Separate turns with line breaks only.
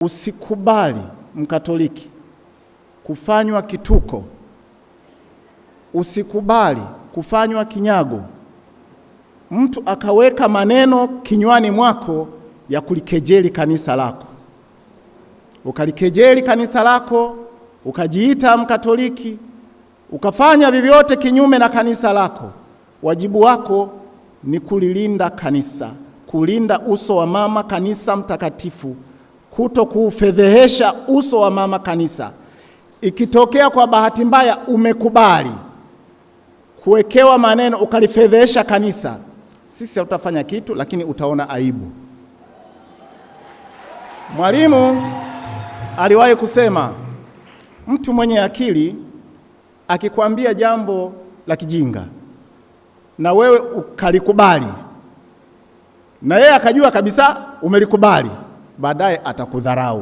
Usikubali Mkatoliki kufanywa kituko, usikubali kufanywa kinyago, mtu akaweka maneno kinywani mwako ya kulikejeli kanisa lako, ukalikejeli kanisa lako, ukajiita Mkatoliki, ukafanya vyovyote kinyume na kanisa lako. Wajibu wako ni kulilinda kanisa, kulinda uso wa mama kanisa mtakatifu, kuto kuufedhehesha uso wa mama kanisa. Ikitokea kwa bahati mbaya umekubali kuwekewa maneno ukalifedhehesha kanisa, sisi hatutafanya kitu, lakini utaona aibu. Mwalimu aliwahi kusema, mtu mwenye akili akikwambia jambo la kijinga na wewe ukalikubali na yeye akajua kabisa umelikubali, baadaye atakudharau.